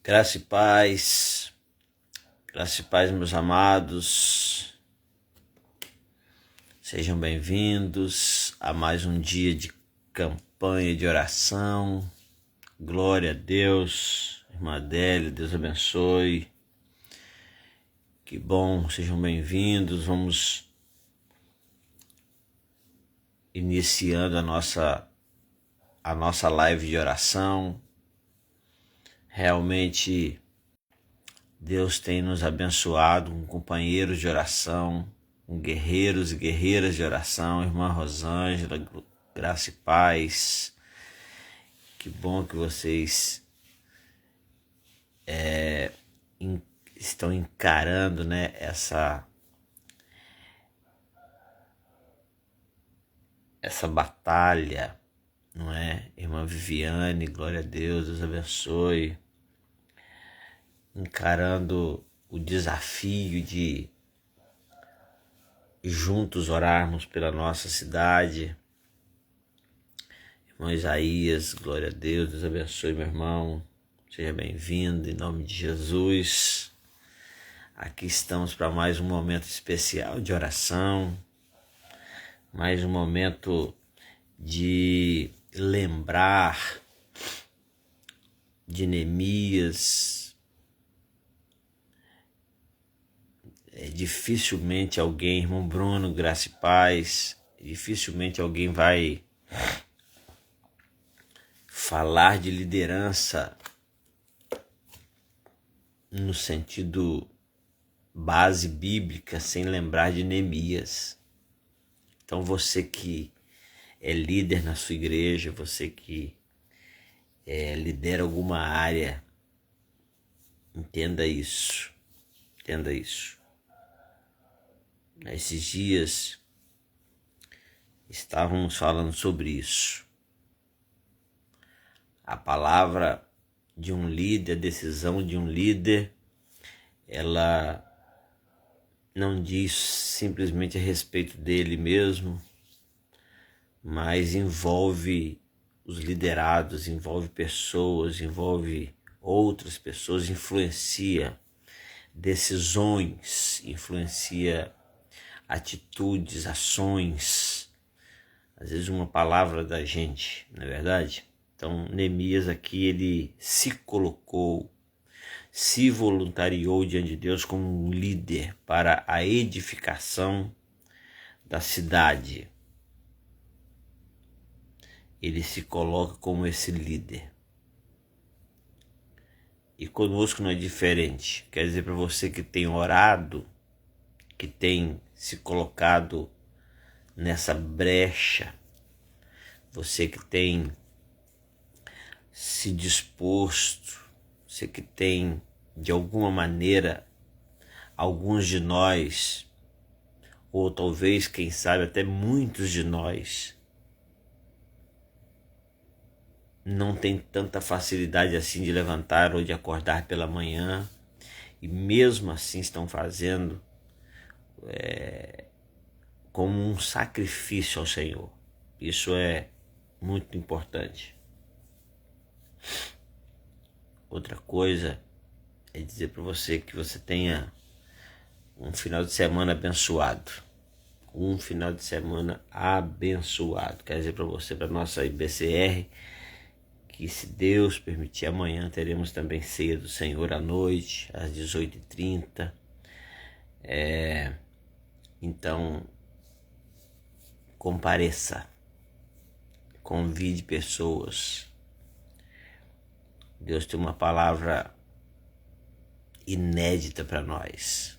Graça e paz, meus amados, sejam bem-vindos a mais um dia de campanha de oração. Glória a Deus, irmã Adélia, Deus abençoe, que bom, sejam bem-vindos. Vamos iniciando a nossa live de oração. Realmente Deus tem nos abençoado com companheiros de oração, com guerreiros e guerreiras de oração. Irmã Rosângela, graça e paz. Que bom que vocês estão encarando, essa batalha, não é? Irmã Viviane, glória a Deus, Deus abençoe. Encarando o desafio de juntos orarmos pela nossa cidade. Irmão Isaías, glória a Deus, Deus abençoe, meu irmão. Seja bem-vindo, em nome de Jesus. Aqui estamos para mais um momento especial de oração, mais um momento de lembrar de Neemias. Dificilmente alguém, irmão Bruno, graça e paz, dificilmente alguém vai falar de liderança no sentido base bíblica sem lembrar de Neemias. Então você que é líder na sua igreja, você que lidera alguma área, entenda isso. Esses dias estávamos falando sobre isso. A palavra de um líder, a decisão de um líder, ela não diz simplesmente a respeito dele mesmo, mas envolve os liderados, envolve pessoas, envolve outras pessoas, influencia decisões, influencia atitudes, ações, às vezes uma palavra da gente, não é verdade? Então Neemias aqui, ele se colocou, se voluntariou diante de Deus como um líder para a edificação da cidade. Ele se coloca como esse líder. E conosco não é diferente. Quer dizer, para você que tem orado, que tem se colocado nessa brecha, você que tem se disposto, você que tem, de alguma maneira, alguns de nós, ou talvez, quem sabe, até muitos de nós, não tem tanta facilidade assim de levantar ou de acordar pela manhã, e mesmo assim estão fazendo como um sacrifício ao Senhor. Isso é muito importante. Outra coisa é dizer para você que você tenha um final de semana abençoado. Um final de semana abençoado. Quer dizer para você, para nossa IBCR, que se Deus permitir, amanhã teremos também ceia do Senhor à noite, às 18h30. Então, compareça, convide pessoas. Deus tem uma palavra inédita para nós.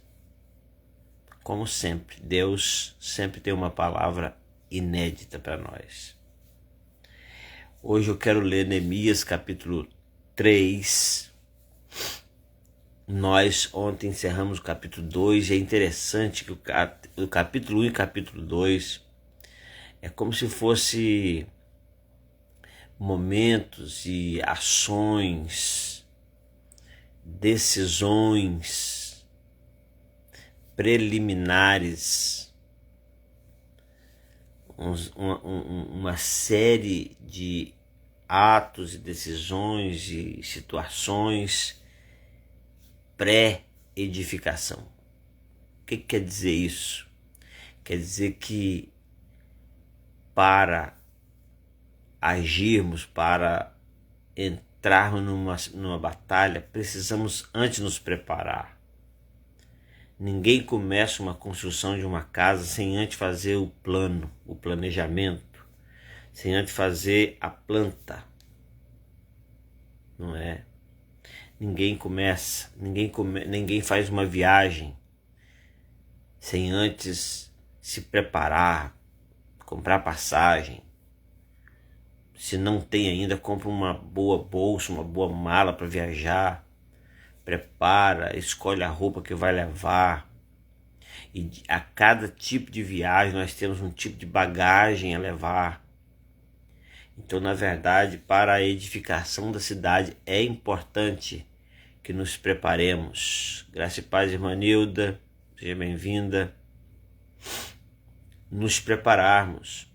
Como sempre, Deus sempre tem uma palavra inédita para nós. Hoje eu quero ler Neemias capítulo 3. Nós ontem encerramos o capítulo 2 e é interessante que o capítulo 1 e o capítulo 2 é como se fosse momentos e ações, decisões preliminares, uma série de atos e decisões e situações pré-edificação. O que quer dizer isso? Quer dizer que para agirmos, para entrarmos numa batalha, precisamos antes nos preparar. Ninguém começa uma construção de uma casa sem antes fazer o plano, o planejamento, sem antes fazer a planta, não é? Ninguém começa, ninguém faz uma viagem sem antes se preparar, comprar passagem. Se não tem ainda, compra uma boa bolsa, uma boa mala para viajar, prepara, escolhe a roupa que vai levar. E a cada tipo de viagem nós temos um tipo de bagagem a levar. Então, na verdade, para a edificação da cidade é importante que nos preparemos. Graça e paz, irmã Nilda, seja bem-vinda. Nos prepararmos.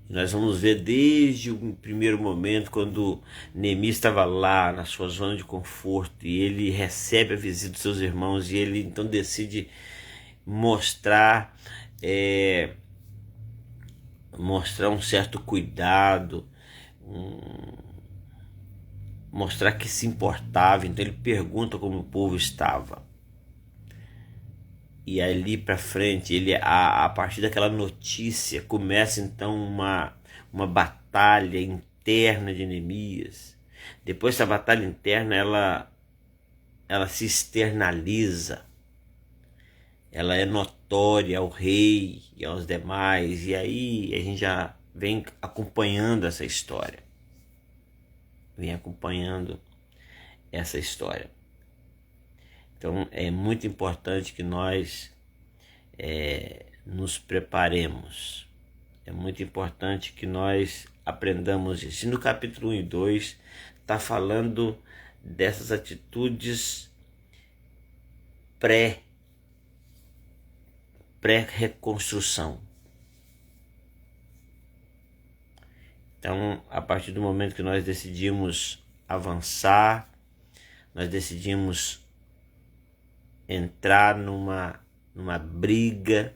Nós vamos ver desde o primeiro momento, quando Neemias estava lá na sua zona de conforto e ele recebe a visita dos seus irmãos e ele então decide mostrar um certo cuidado, mostrar que se importava. Então ele pergunta como o povo estava. E ali para frente, ele a partir daquela notícia, começa então uma batalha interna de Neemias. Depois essa batalha interna, ela se externaliza. Ela é notória ao rei e aos demais. E aí a gente já vem acompanhando essa história. Então é muito importante que nós nos preparemos. É muito importante que nós aprendamos isso. E no capítulo 1 e 2 está falando dessas atitudes pré-reconstrução. Então, a partir do momento que nós decidimos avançar, nós decidimos entrar numa briga,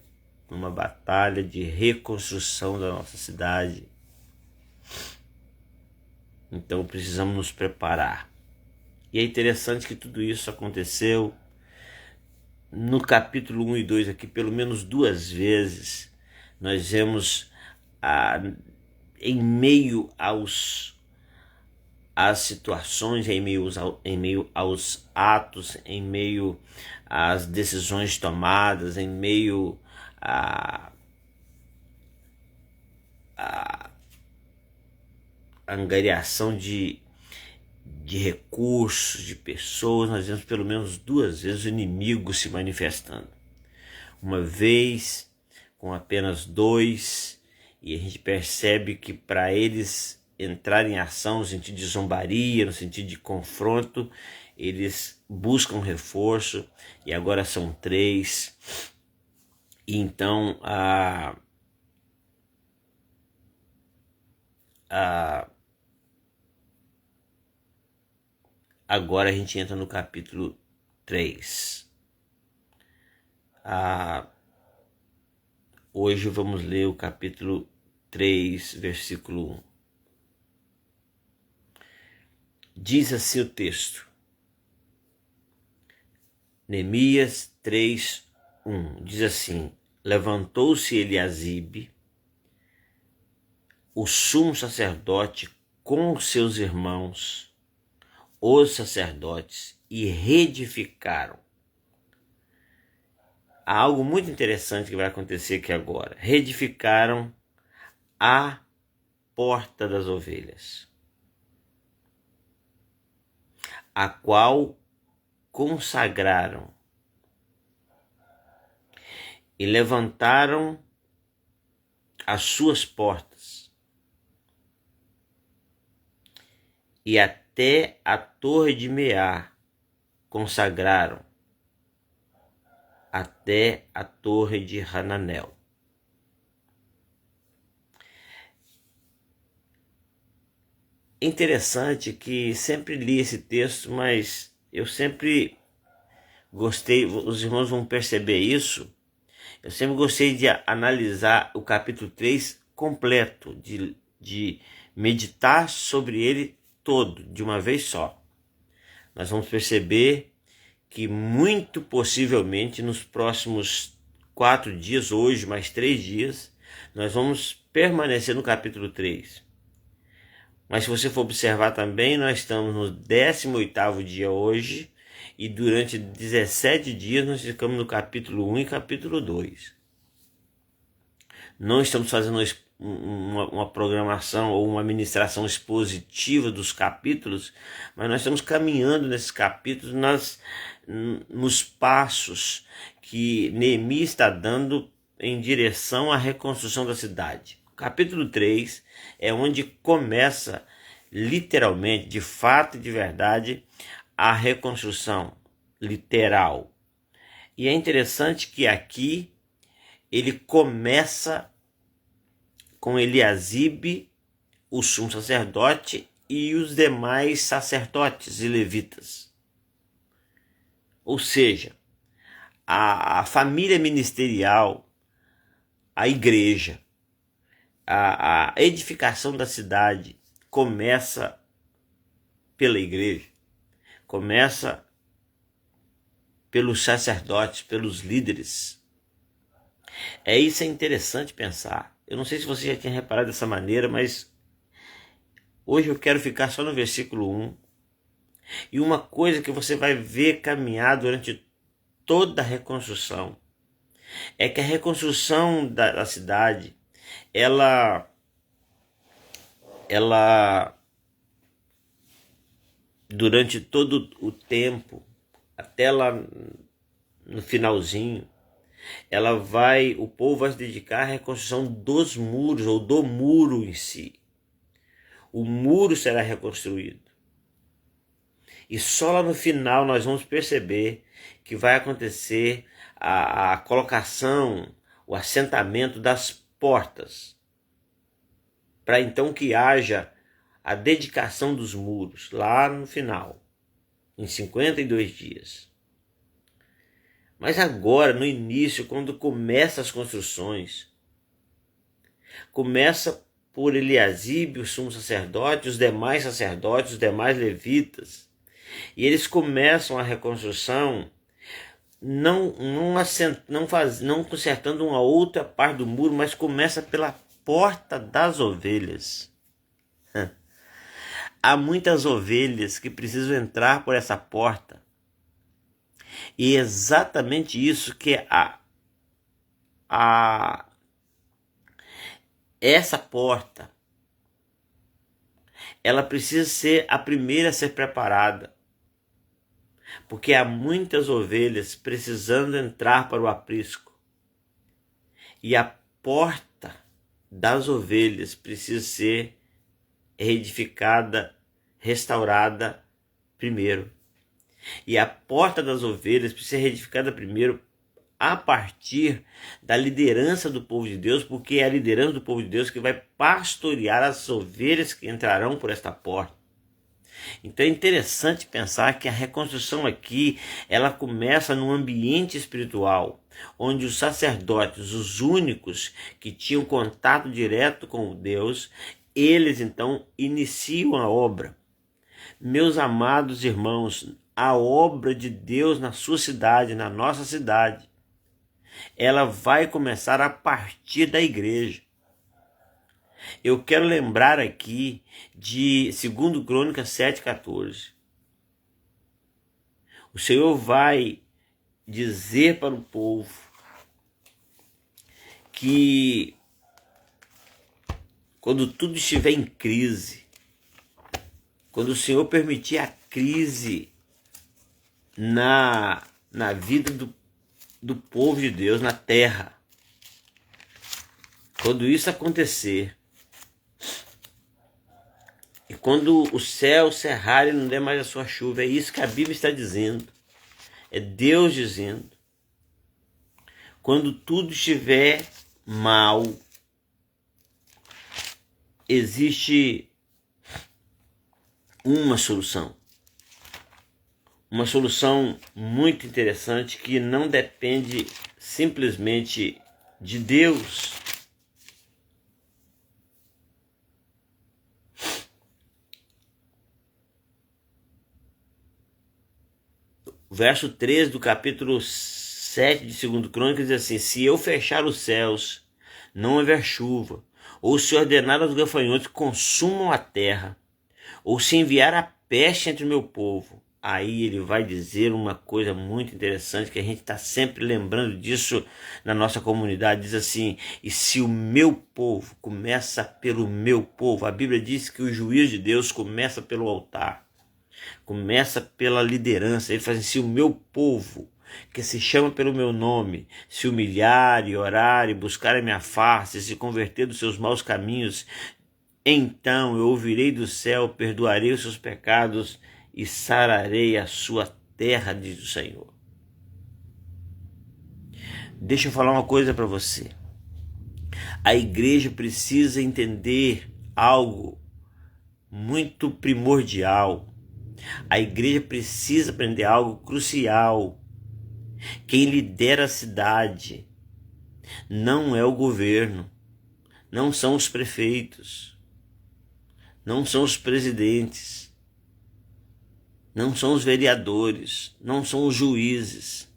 numa batalha de reconstrução da nossa cidade. Então precisamos nos preparar. E é interessante que tudo isso aconteceu no capítulo 1 e 2 aqui, pelo menos 2 vezes. Nós vemos em meio às situações, em meio aos atos, em meio às decisões tomadas, em meio à angariação de recursos, de pessoas, nós vemos pelo menos 2 vezes o inimigo se manifestando. Uma vez com apenas 2, e a gente percebe que para eles entrarem em ação no sentido de zombaria, no sentido de confronto, eles buscam reforço, e agora são 3. E então agora a gente entra no capítulo 3. Hoje vamos ler o capítulo 3, versículo 1. Diz assim o texto. Neemias 3, 1. Diz assim: levantou-se Eliasibe, o sumo sacerdote, com os seus irmãos, os sacerdotes, e reedificaram. Há algo muito interessante que vai acontecer aqui agora. Reedificaram a porta das ovelhas, a qual consagraram, e levantaram as suas portas, e até a torre de Meá consagraram, até a torre de Hananel. Interessante que sempre li esse texto, mas Eu sempre gostei, os irmãos vão perceber isso, eu sempre gostei de analisar o capítulo 3 completo, de meditar sobre ele todo, de uma vez só. Nós vamos perceber que muito possivelmente nos próximos 4 dias, hoje mais 3 dias, nós vamos permanecer no capítulo 3. Mas se você for observar também, nós estamos no 18º dia hoje, e durante 17 dias nós ficamos no capítulo 1 e capítulo 2. Não estamos fazendo uma programação ou uma ministração expositiva dos capítulos, mas nós estamos caminhando nesses capítulos nos passos que Neemias está dando em direção à reconstrução da cidade. O capítulo 3 é onde começa literalmente, de fato e de verdade, a reconstrução literal. E é interessante que aqui ele começa com Eliasibe, o sumo sacerdote, e os demais sacerdotes e levitas. Ou seja, a família ministerial, a igreja, a edificação da cidade começa pela igreja, começa pelos sacerdotes, pelos líderes. Isso é interessante pensar. Eu não sei se você já tinha reparado dessa maneira, mas hoje eu quero ficar só no versículo 1. E uma coisa que você vai ver caminhar durante toda a reconstrução é que a reconstrução da cidade, ela durante todo o tempo, até lá no finalzinho, o povo vai se dedicar à reconstrução dos muros, ou do muro em si. O muro será reconstruído. E só lá no final nós vamos perceber que vai acontecer a colocação, o assentamento das portas, para então que haja a dedicação dos muros, lá no final, em 52 dias. Mas agora, no início, quando começam as construções, começa por Eliasibe, o sumo sacerdote, os demais sacerdotes, os demais levitas, e eles começam a reconstrução não consertando uma outra parte do muro, mas começa pela porta das ovelhas. Há muitas ovelhas que precisam entrar por essa porta. E é exatamente isso que essa porta, ela precisa ser a primeira a ser preparada. Porque há muitas ovelhas precisando entrar para o aprisco. E a porta das ovelhas precisa ser reedificada, restaurada primeiro. E a porta das ovelhas precisa ser reedificada primeiro a partir da liderança do povo de Deus, porque é a liderança do povo de Deus que vai pastorear as ovelhas que entrarão por esta porta. Então é interessante pensar que a reconstrução aqui, ela começa num ambiente espiritual, onde os sacerdotes, os únicos que tinham contato direto com Deus, eles então iniciam a obra. Meus amados irmãos, a obra de Deus na sua cidade, na nossa cidade, ela vai começar a partir da igreja. Eu quero lembrar aqui de 2 Crônicas 7,14. O Senhor vai dizer para o povo que quando tudo estiver em crise, quando o Senhor permitir a crise na vida do povo de Deus, na terra, quando isso acontecer, e quando o céu cerrar e não der mais a sua chuva, é isso que a Bíblia está dizendo. É Deus dizendo. Quando tudo estiver mal, existe uma solução. uma solução muito interessante que não depende simplesmente de Deus. O verso 13 do capítulo 7 de 2 Crônicas diz assim: se eu fechar os céus, não haver chuva, ou se ordenar aos gafanhotos que consumam a terra, ou se enviar a peste entre o meu povo. Aí ele vai dizer uma coisa muito interessante, que a gente está sempre lembrando disso na nossa comunidade. Diz assim: e se o meu povo, começa pelo meu povo. A Bíblia diz que o juízo de Deus começa pelo altar, começa pela liderança. Ele fala assim: se o meu povo, que se chama pelo meu nome, se humilhar e orar e buscar a minha face, se converter dos seus maus caminhos, então eu ouvirei do céu, perdoarei os seus pecados e sararei a sua terra, diz o Senhor. Deixa eu falar uma coisa para você. A igreja precisa entender algo muito primordial. A igreja precisa aprender algo crucial. Quem lidera a cidade não é o governo, não são os prefeitos, não são os presidentes, não são os vereadores, não são os juízes.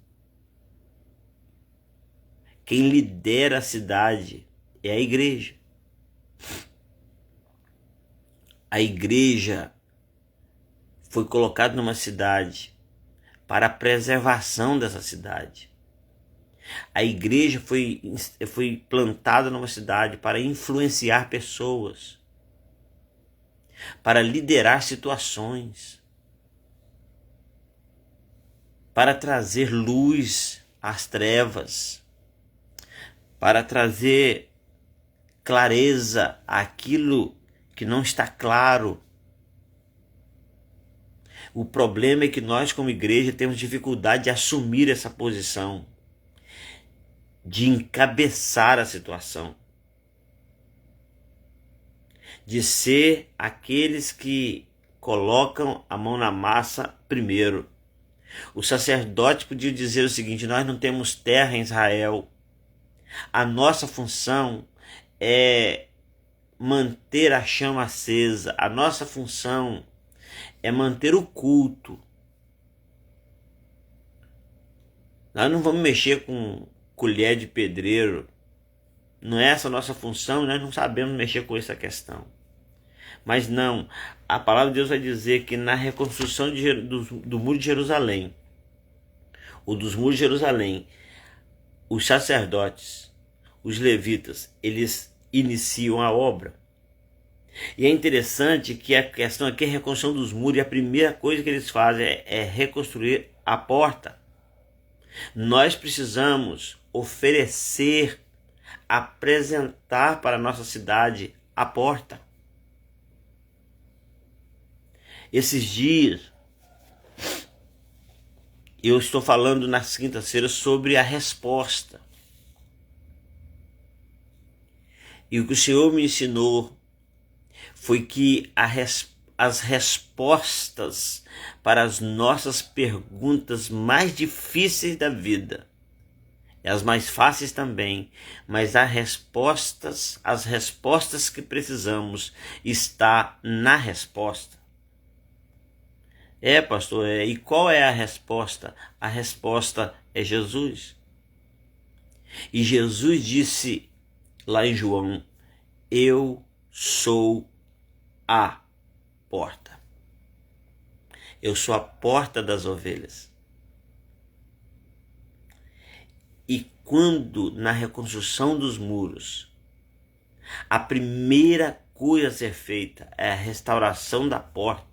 Quem lidera a cidade é a igreja. A igreja foi colocada numa cidade para a preservação dessa cidade. A igreja foi plantada numa cidade para influenciar pessoas, para liderar situações, para trazer luz às trevas, para trazer clareza àquilo que não está claro. O problema é que nós, como igreja, temos dificuldade de assumir essa posição, de encabeçar a situação, de ser aqueles que colocam a mão na massa primeiro. O sacerdote podia dizer o seguinte: nós não temos terra em Israel. A nossa função é manter a chama acesa. A nossa função é manter o culto. Nós não vamos mexer com colher de pedreiro. Não é essa a nossa função, nós não sabemos mexer com essa questão. Mas não, a palavra de Deus vai dizer que na reconstrução do muro de Jerusalém, ou dos muros de Jerusalém, os sacerdotes, os levitas, eles iniciam a obra. E é interessante que a questão aqui é a reconstrução dos muros, e a primeira coisa que eles fazem é reconstruir a porta. Nós precisamos oferecer, apresentar para a nossa cidade a porta. Esses dias, eu estou falando nas quintas-feiras sobre a resposta. E o que o Senhor me ensinou foi que as respostas para as nossas perguntas mais difíceis da vida, e as mais fáceis também, mas as respostas que precisamos está na resposta. Pastor, e qual é a resposta? A resposta é Jesus. E Jesus disse lá em João: eu sou a porta. Eu sou a porta das ovelhas. E quando na reconstrução dos muros, a primeira coisa a ser feita é a restauração da porta.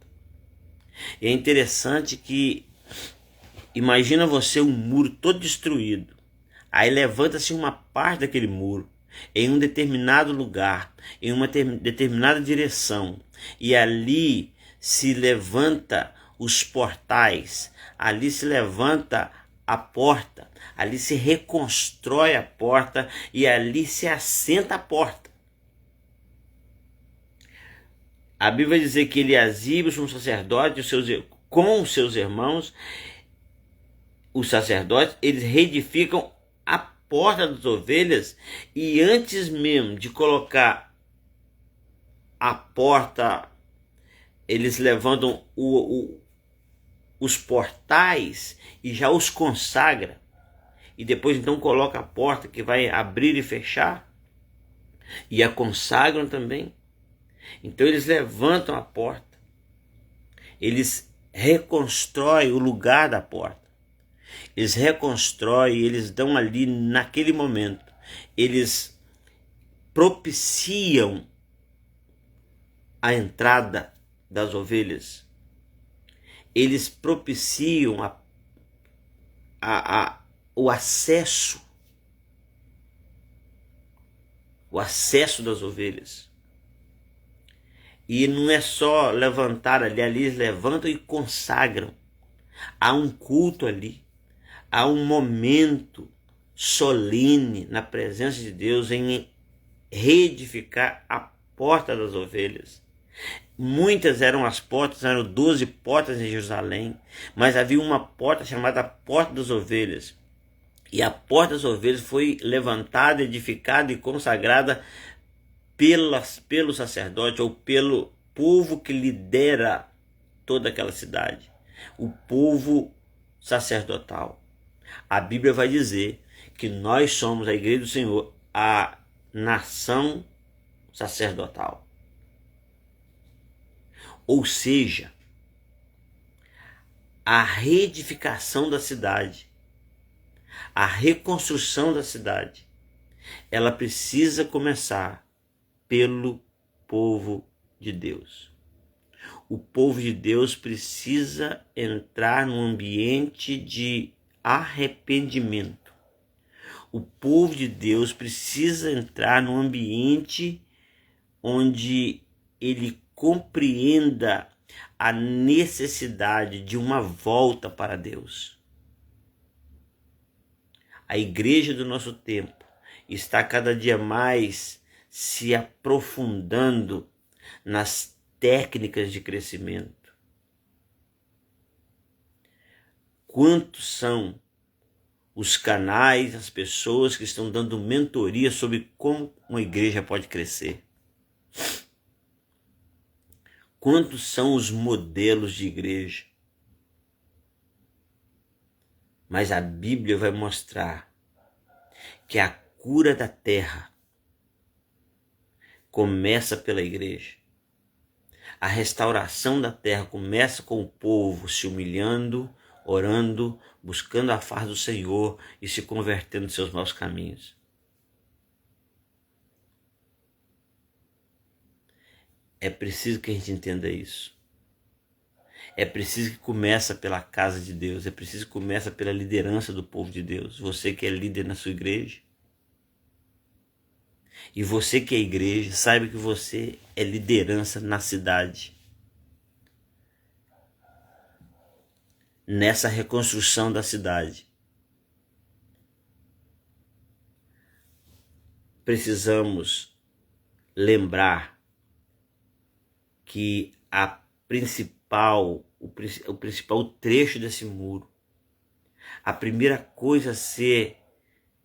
E é interessante que, imagina você um muro todo destruído, aí levanta-se uma parte daquele muro em um determinado lugar, em uma determinada direção, e ali se levanta os portais, ali se levanta a porta, ali se reconstrói a porta e ali se assenta a porta. A Bíblia vai dizer que Eliasibe, o sumo sacerdote, e os seus com os seus irmãos, os sacerdotes, eles reedificam a porta das ovelhas, e antes mesmo de colocar a porta, eles levantam os portais e já os consagra, e depois então coloca a porta que vai abrir e fechar, e a consagram também. Então eles levantam a porta, eles reconstroem o lugar da porta, eles reconstroem, eles dão ali naquele momento, eles propiciam a entrada das ovelhas, eles propiciam o acesso das ovelhas. E não é só levantar ali, eles levantam e consagram. Há um culto ali, há um momento solene na presença de Deus em reedificar a porta das ovelhas. Muitas eram as portas, eram 12 portas em Jerusalém, mas havia uma porta chamada Porta das Ovelhas. E a Porta das Ovelhas foi levantada, edificada e consagrada pelo sacerdote ou pelo povo que lidera toda aquela cidade, o povo sacerdotal. A Bíblia vai dizer que nós somos a igreja do Senhor, a nação sacerdotal. Ou seja, a reedificação da cidade, a reconstrução da cidade, ela precisa começar pelo povo de Deus. O povo de Deus precisa entrar num ambiente de arrependimento. O povo de Deus precisa entrar num ambiente onde ele compreenda a necessidade de uma volta para Deus. A igreja do nosso tempo está cada dia mais se aprofundando nas técnicas de crescimento. Quantos são os canais, as pessoas que estão dando mentoria sobre como uma igreja pode crescer? Quantos são os modelos de igreja? Mas a Bíblia vai mostrar que a cura da terra começa pela igreja. A restauração da terra começa com o povo se humilhando, orando, buscando a face do Senhor e se convertendo dos seus maus caminhos. É preciso que a gente entenda isso. É preciso que comece pela casa de Deus. É preciso que comece pela liderança do povo de Deus. Você que é líder na sua igreja. E você que é igreja, saiba que você é liderança na cidade. Nessa reconstrução da cidade. Precisamos lembrar que o principal trecho desse muro, a primeira coisa a ser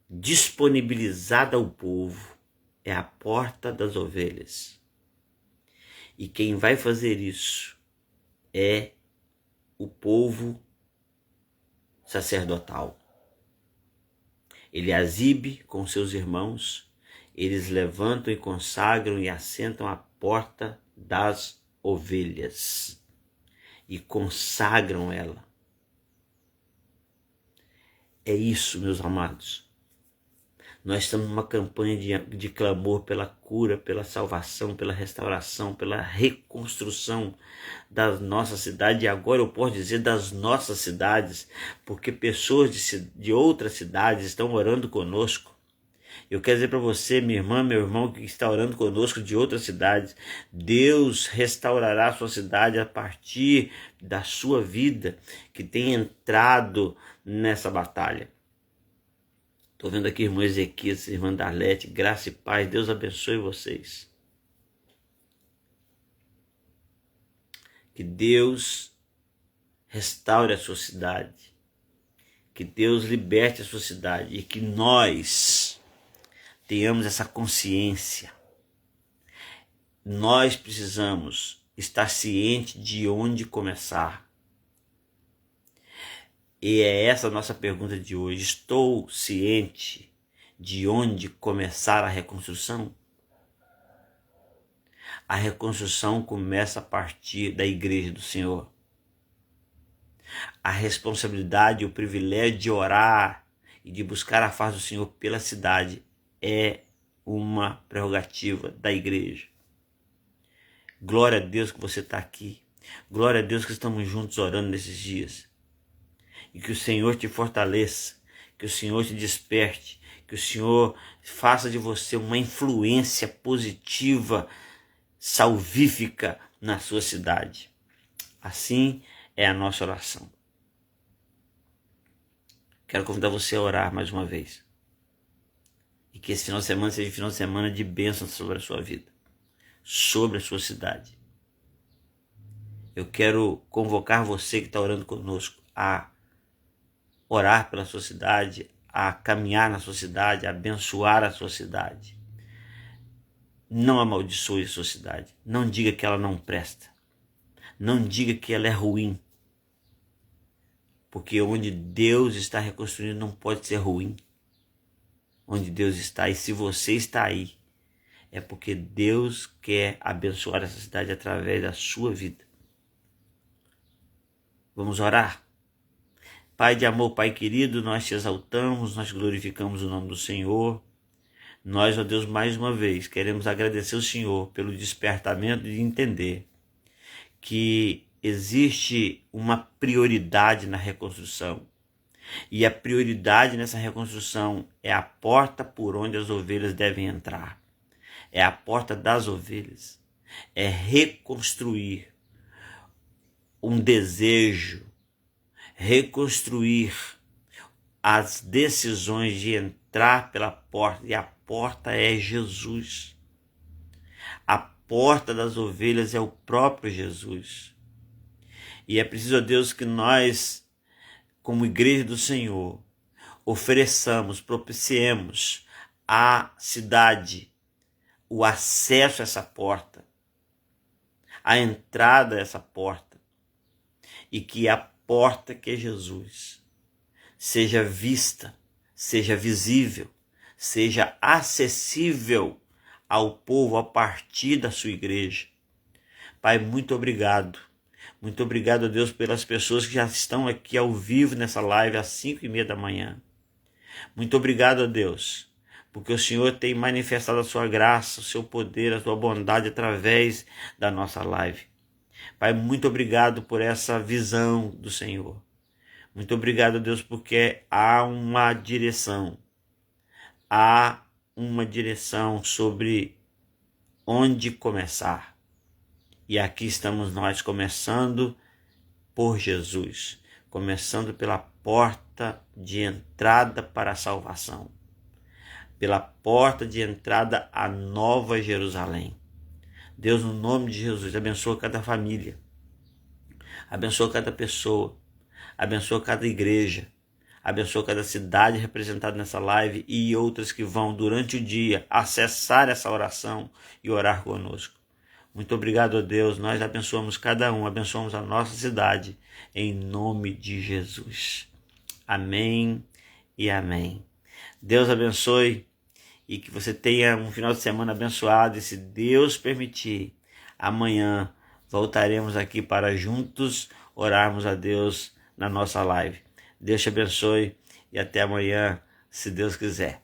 disponibilizada ao povo é a porta das ovelhas. E quem vai fazer isso é o povo sacerdotal. Eliasibe com seus irmãos, eles levantam e consagram e assentam a porta das ovelhas e consagram ela. É isso, meus amados. Nós estamos numa campanha de clamor pela cura, pela salvação, pela restauração, pela reconstrução da nossa cidade. E agora eu posso dizer das nossas cidades, porque pessoas de outras cidades estão orando conosco. Eu quero dizer para você, minha irmã, meu irmão, que está orando conosco de outras cidades, Deus restaurará a sua cidade a partir da sua vida, que tem entrado nessa batalha. Estou vendo aqui irmão Ezequias, irmã Darlete, graça e paz, Deus abençoe vocês. Que Deus restaure a sua cidade, que Deus liberte a sua cidade e que nós tenhamos essa consciência. Nós precisamos estar ciente de onde começar. E é essa a nossa pergunta de hoje. Estou ciente de onde começar a reconstrução? A reconstrução começa a partir da igreja do Senhor. A responsabilidade e o privilégio de orar e de buscar a face do Senhor pela cidade é uma prerrogativa da igreja. Glória a Deus que você está aqui. Glória a Deus que estamos juntos orando nesses dias. E que o Senhor te fortaleça, que o Senhor te desperte, que o Senhor faça de você uma influência positiva, salvífica na sua cidade. Assim é a nossa oração. Quero convidar você a orar mais uma vez. E que esse final de semana seja um final de semana de bênção sobre a sua vida, sobre a sua cidade. Eu quero convocar você que está orando conosco a orar pela sua cidade, a caminhar na sua cidade, a abençoar a sua cidade. Não amaldiçoe a sua cidade. Não diga que ela não presta. Não diga que ela é ruim. Porque onde Deus está reconstruindo não pode ser ruim. Onde Deus está, e se você está aí, é porque Deus quer abençoar essa cidade através da sua vida. Vamos orar? Pai de amor, Pai querido, nós te exaltamos, nós glorificamos o nome do Senhor. Nós, ó Deus, mais uma vez, queremos agradecer ao Senhor pelo despertamento de entender que existe uma prioridade na reconstrução. E a prioridade nessa reconstrução é a porta por onde as ovelhas devem entrar. É a porta das ovelhas. É reconstruir um desejo, reconstruir as decisões de entrar pela porta. E a porta é Jesus. A porta das ovelhas é o próprio Jesus. E é preciso, ó Deus, que nós, como igreja do Senhor, ofereçamos, propiciemos à cidade o acesso a essa porta, a entrada a essa porta, e que a porta que é Jesus seja vista, seja visível, seja acessível ao povo a partir da sua igreja. Pai, muito obrigado. Muito obrigado, a Deus, pelas pessoas que já estão aqui ao vivo nessa live às 5:30 da manhã. Muito obrigado, a Deus, porque o Senhor tem manifestado a sua graça, o seu poder, a sua bondade através da nossa live. Pai, muito obrigado por essa visão do Senhor. Muito obrigado, a Deus, porque há uma direção. Há uma direção sobre onde começar. E aqui estamos nós começando por Jesus, começando pela porta de entrada para a salvação, pela porta de entrada à Nova Jerusalém. Deus, no nome de Jesus, abençoa cada família, abençoa cada pessoa, abençoa cada igreja, abençoa cada cidade representada nessa live e outras que vão durante o dia acessar essa oração e orar conosco. Muito obrigado, a Deus. Nós abençoamos cada um, abençoamos a nossa cidade, em nome de Jesus. Amém e amém. Deus abençoe e que você tenha um final de semana abençoado. E se Deus permitir, amanhã voltaremos aqui para juntos orarmos a Deus na nossa live. Deus te abençoe e até amanhã, se Deus quiser.